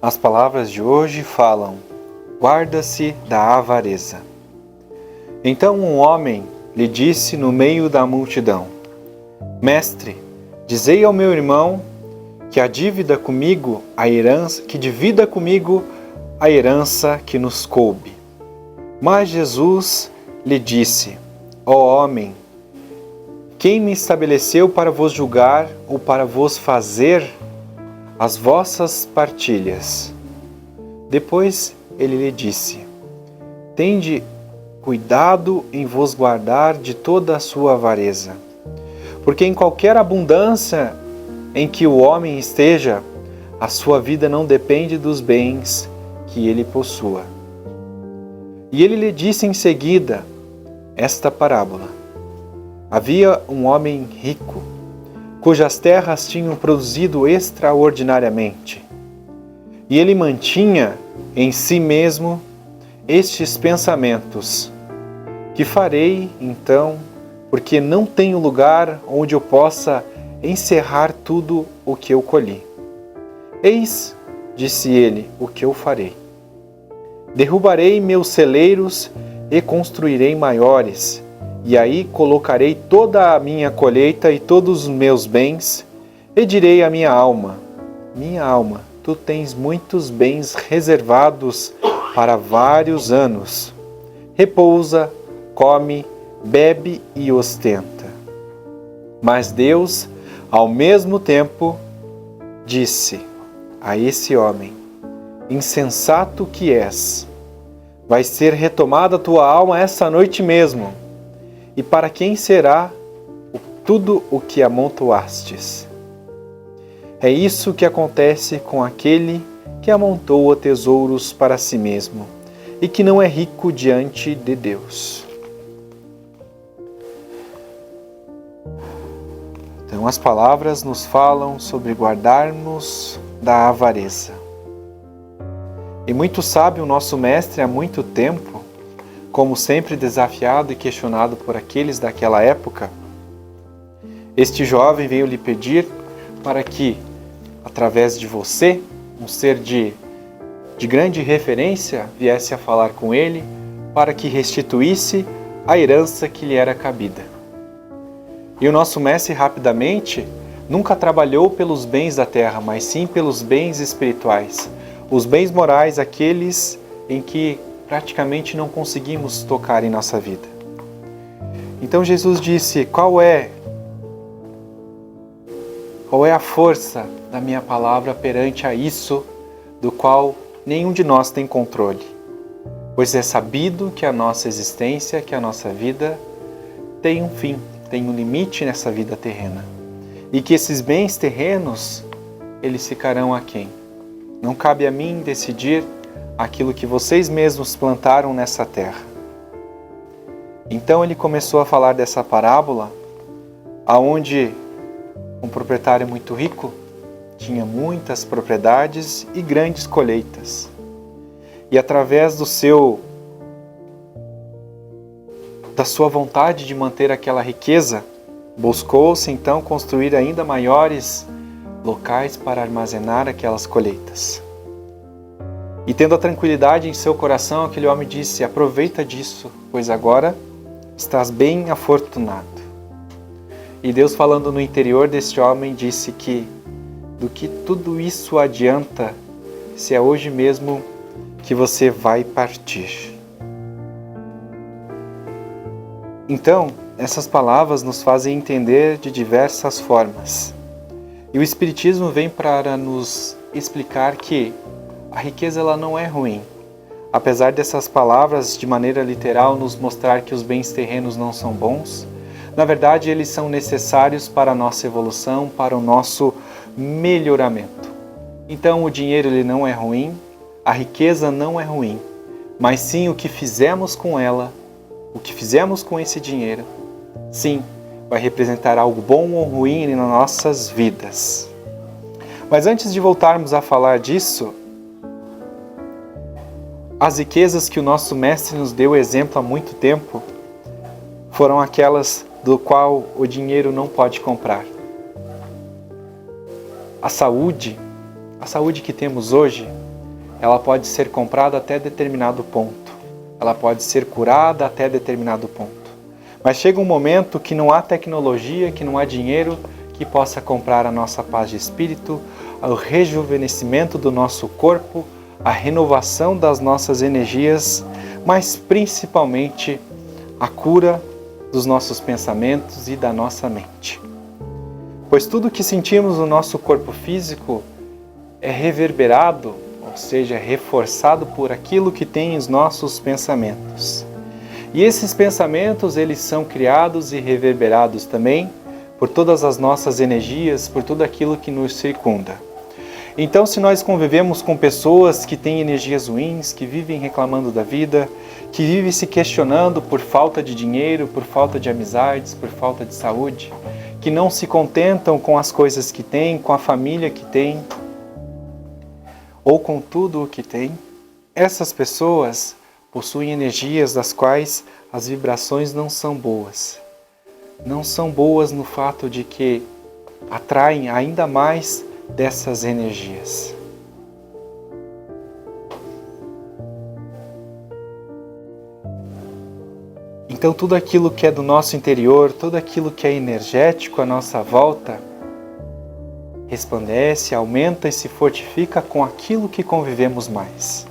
As palavras de hoje falam: guarda-se da avareza. Então um homem lhe disse no meio da multidão: Mestre, dizei ao meu irmão que divida comigo a herança que nos coube. Mas Jesus lhe disse: Ó homem, quem me estabeleceu para vos julgar ou para vos fazer as vossas partilhas? Depois ele lhe disse: Tende cuidado em vos guardar de toda a sua avareza, porque em qualquer abundância em que o homem esteja, a sua vida não depende dos bens que ele possua. E ele lhe disse em seguida esta parábola: Havia um homem rico, cujas terras tinham produzido extraordinariamente. E ele mantinha em si mesmo estes pensamentos: Que farei, então, porque não tenho lugar onde eu possa encerrar tudo o que eu colhi? Eis, disse ele, o que eu farei. Derrubarei meus celeiros e construirei maiores, e aí colocarei toda a minha colheita e todos os meus bens, e direi à minha alma: Minha alma, tu tens muitos bens reservados para vários anos. Repousa, come, bebe e ostenta. Mas Deus, ao mesmo tempo, disse a esse homem: Insensato que és, vai ser retomada a tua alma esta noite mesmo. E para quem será tudo o que amontoastes? É isso que acontece com aquele que amontoa tesouros para si mesmo e que não é rico diante de Deus. Então, as palavras nos falam sobre guardarmos da avareza. E muito sabe o nosso mestre há muito tempo, como sempre desafiado e questionado por aqueles daquela época, este jovem veio lhe pedir para que, através de você, um ser de grande referência, viesse a falar com ele para que restituísse a herança que lhe era cabida. E o nosso mestre rapidamente nunca trabalhou pelos bens da terra, mas sim pelos bens espirituais, os bens morais, aqueles em que praticamente não conseguimos tocar em nossa vida. Então Jesus disse: qual é a força da minha palavra perante a isso do qual nenhum de nós tem controle? Pois é sabido que a nossa existência, que a nossa vida tem um fim, tem um limite nessa vida terrena. E que esses bens terrenos, eles ficarão aquém. Não cabe a mim decidir aquilo que vocês mesmos plantaram nessa terra. Então ele começou a falar dessa parábola, aonde um proprietário muito rico tinha muitas propriedades e grandes colheitas. E através da sua vontade de manter aquela riqueza, buscou-se então construir ainda maiores locais para armazenar aquelas colheitas. E tendo a tranquilidade em seu coração, aquele homem disse: aproveita disso, pois agora estás bem afortunado. E Deus, falando no interior deste homem, disse que do que tudo isso adianta se é hoje mesmo que você vai partir. Então, essas palavras nos fazem entender de diversas formas. E o Espiritismo vem para nos explicar que a riqueza ela não é ruim. Apesar dessas palavras, de maneira literal, nos mostrar que os bens terrenos não são bons, na verdade eles são necessários para a nossa evolução, para o nosso melhoramento. Então o dinheiro ele não é ruim, a riqueza não é ruim, mas sim o que fizemos com ela, o que fizemos com esse dinheiro, sim, vai representar algo bom ou ruim nas nossas vidas. Mas antes de voltarmos a falar disso, as riquezas que o nosso mestre nos deu exemplo há muito tempo foram aquelas do qual o dinheiro não pode comprar. A saúde que temos hoje, ela pode ser comprada até determinado ponto. Ela pode ser curada até determinado ponto. Mas chega um momento que não há tecnologia, que não há dinheiro que possa comprar a nossa paz de espírito, o rejuvenescimento do nosso corpo, a renovação das nossas energias, mas principalmente a cura dos nossos pensamentos e da nossa mente. Pois tudo que sentimos no nosso corpo físico é reverberado, ou seja, reforçado por aquilo que tem os nossos pensamentos. E esses pensamentos, eles são criados e reverberados também por todas as nossas energias, por tudo aquilo que nos circunda. Então, se nós convivemos com pessoas que têm energias ruins, que vivem reclamando da vida, que vivem se questionando por falta de dinheiro, por falta de amizades, por falta de saúde, que não se contentam com as coisas que têm, com a família que têm, ou com tudo o que têm, essas pessoas possuem energias das quais as vibrações não são boas. Não são boas no fato de que atraem ainda mais dessas energias. Então tudo aquilo que é do nosso interior, tudo aquilo que é energético à nossa volta, resplandece, aumenta e se fortifica com aquilo que convivemos mais.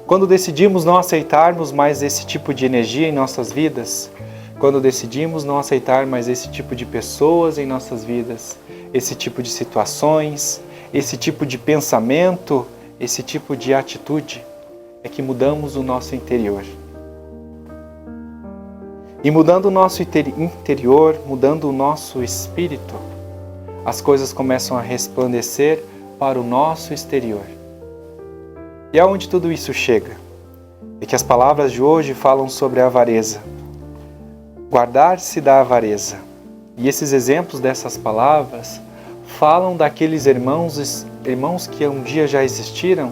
Quando decidimos não aceitarmos mais esse tipo de energia em nossas vidas, quando decidimos não aceitar mais esse tipo de pessoas em nossas vidas, esse tipo de situações, esse tipo de pensamento, esse tipo de atitude, é que mudamos o nosso interior. E mudando o nosso interior, mudando o nosso espírito, as coisas começam a resplandecer para o nosso exterior. E aonde tudo isso chega? É que as palavras de hoje falam sobre a avareza. Guardar-se da avareza. E esses exemplos dessas palavras falam daqueles irmãos que um dia já existiram,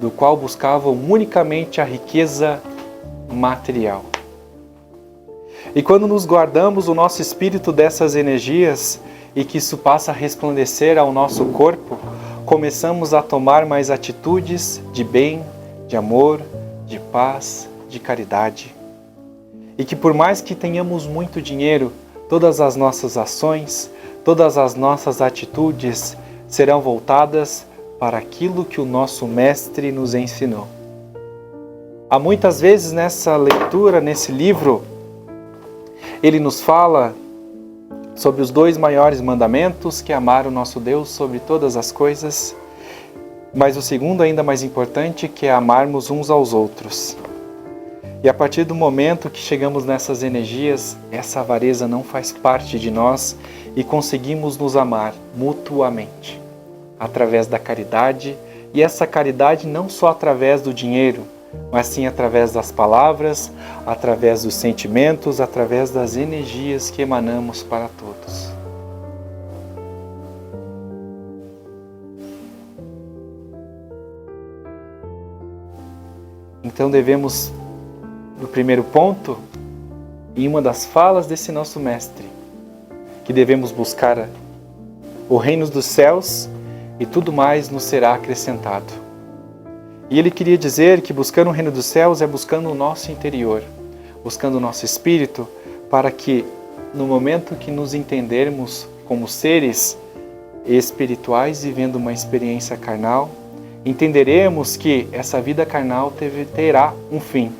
do qual buscavam unicamente a riqueza material. E quando nos guardamos o nosso espírito dessas energias e que isso passa a resplandecer ao nosso corpo, começamos a tomar mais atitudes de bem, de amor, de paz, de caridade. E que por mais que tenhamos muito dinheiro, todas as nossas ações, todas as nossas atitudes serão voltadas para aquilo que o nosso Mestre nos ensinou. Há muitas vezes nessa leitura, nesse livro, ele nos fala sobre os 2 maiores mandamentos, que é amar o nosso Deus sobre todas as coisas, mas o segundo ainda mais importante, que é amarmos uns aos outros. E a partir do momento que chegamos nessas energias, essa avareza não faz parte de nós e conseguimos nos amar mutuamente, através da caridade, e essa caridade não só através do dinheiro, mas sim através das palavras, através dos sentimentos, através das energias que emanamos para todos. Então devemos, no primeiro ponto, em uma das falas desse nosso Mestre, que devemos buscar o reino dos céus e tudo mais nos será acrescentado. E ele queria dizer que buscando o reino dos céus é buscando o nosso interior, buscando o nosso espírito, para que no momento que nos entendermos como seres espirituais vivendo uma experiência carnal, entenderemos que essa vida carnal terá um fim.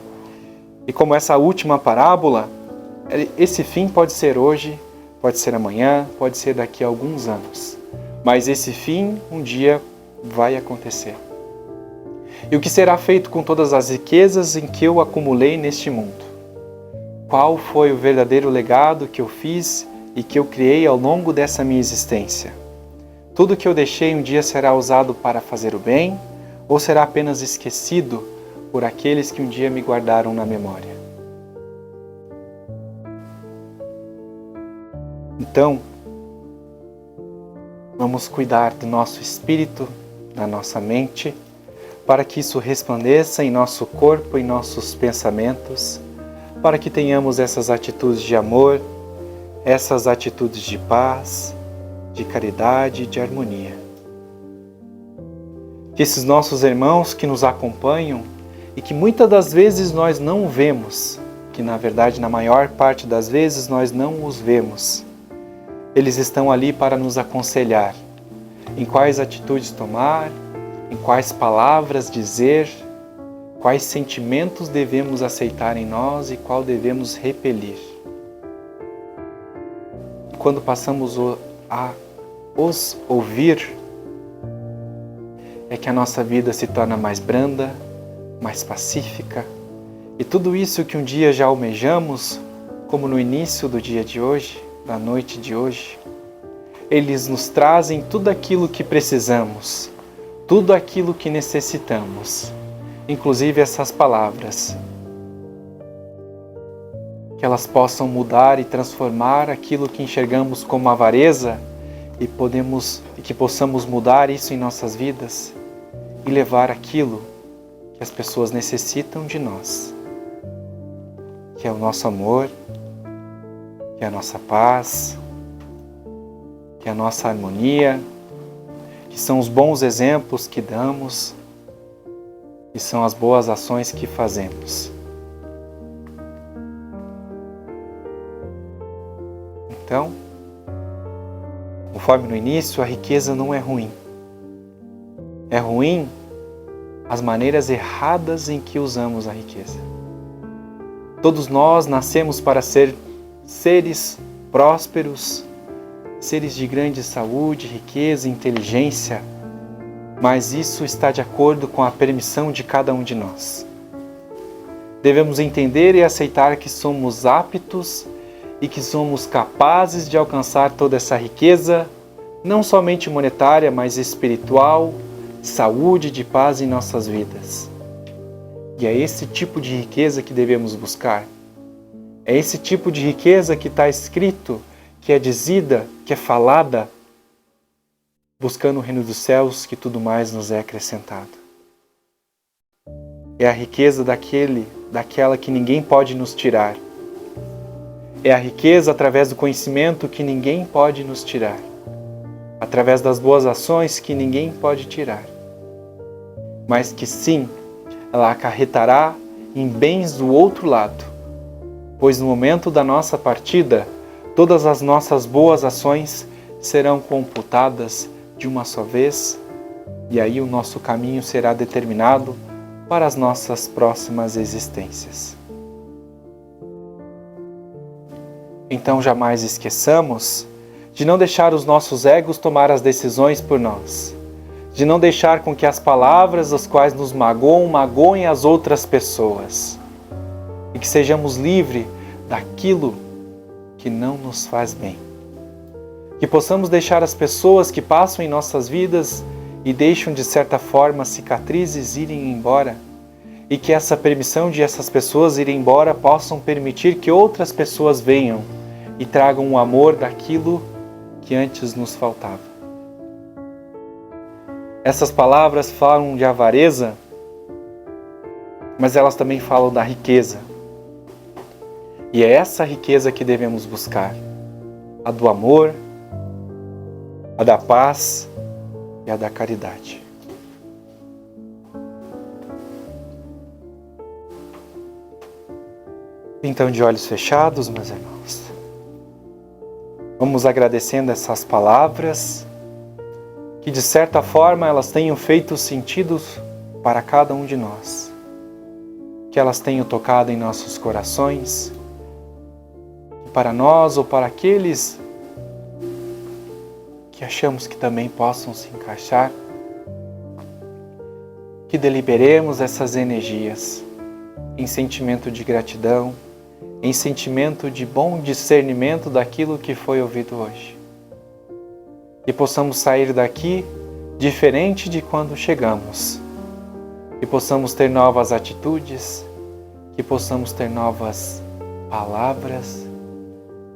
E como essa última parábola, esse fim pode ser hoje, pode ser amanhã, pode ser daqui a alguns anos. Mas esse fim um dia vai acontecer. E o que será feito com todas as riquezas em que eu acumulei neste mundo? Qual foi o verdadeiro legado que eu fiz e que eu criei ao longo dessa minha existência? Tudo que eu deixei um dia será usado para fazer o bem ou será apenas esquecido por aqueles que um dia me guardaram na memória? Então, vamos cuidar do nosso espírito, da nossa mente, para que isso resplandeça em nosso corpo, em nossos pensamentos, para que tenhamos essas atitudes de amor, essas atitudes de paz, de caridade e de harmonia. que esses nossos irmãos que nos acompanham e que muitas das vezes nós não vemos, que na verdade na maior parte das vezes nós não os vemos, eles estão ali para nos aconselhar em quais atitudes tomar, em quais palavras dizer, quais sentimentos devemos aceitar em nós e qual devemos repelir. Quando passamos a os ouvir, é que a nossa vida se torna mais branda, mais pacífica, e tudo isso que um dia já almejamos, como no início do dia de hoje, da noite de hoje, eles nos trazem tudo aquilo que precisamos, tudo aquilo que necessitamos, inclusive essas palavras, que elas possam mudar e transformar aquilo que enxergamos como avareza e que possamos mudar isso em nossas vidas e levar aquilo que as pessoas necessitam de nós, que é o nosso amor, que é a nossa paz, que é a nossa harmonia, que são os bons exemplos que damos e são as boas ações que fazemos. Então, conforme no início, a riqueza não é ruim. É ruim as maneiras erradas em que usamos a riqueza. Todos nós nascemos para ser seres prósperos, seres de grande saúde, riqueza, inteligência, mas isso está de acordo com a permissão de cada um de nós. Devemos entender e aceitar que somos aptos e que somos capazes de alcançar toda essa riqueza, não somente monetária, mas espiritual, de saúde, de paz em nossas vidas. E é esse tipo de riqueza que devemos buscar. É esse tipo de riqueza que está escrito, que é dizida, que é falada, buscando o reino dos céus, que tudo mais nos é acrescentado. É a riqueza daquela que ninguém pode nos tirar. É a riqueza através do conhecimento que ninguém pode nos tirar. Através das boas ações que ninguém pode tirar. Mas que sim, ela acarretará em bens do outro lado. Pois no momento da nossa partida, todas as nossas boas ações serão computadas de uma só vez, e aí o nosso caminho será determinado para as nossas próximas existências. Então jamais esqueçamos de não deixar os nossos egos tomar as decisões por nós, de não deixar com que as palavras as quais nos magoem as outras pessoas, e que sejamos livres daquilo que não nos faz bem. Que possamos deixar as pessoas que passam em nossas vidas e deixam de certa forma cicatrizes irem embora, e que essa permissão de essas pessoas irem embora possam permitir que outras pessoas venham e tragam o amor daquilo que antes nos faltava. Essas palavras falam de avareza, mas elas também falam da riqueza. E é essa riqueza que devemos buscar, a do amor, a da paz e a da caridade. Então, de olhos fechados, meus irmãos, vamos agradecendo essas palavras, que de certa forma elas tenham feito sentido para cada um de nós, que elas tenham tocado em nossos corações, e para nós ou para aqueles que achamos que também possam se encaixar, que deliberemos essas energias em sentimento de gratidão, em sentimento de bom discernimento daquilo que foi ouvido hoje. E possamos sair daqui diferente de quando chegamos. Que possamos ter novas atitudes, que possamos ter novas palavras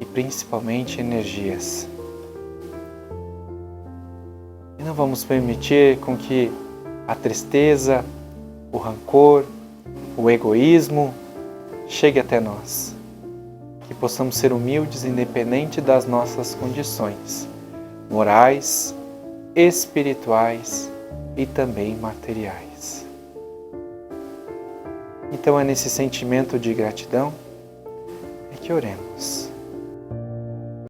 e principalmente energias. E não vamos permitir com que a tristeza, o rancor, o egoísmo chegue até nós. Que possamos ser humildes independente das nossas condições morais, espirituais e também materiais. Então é nesse sentimento de gratidão que oremos.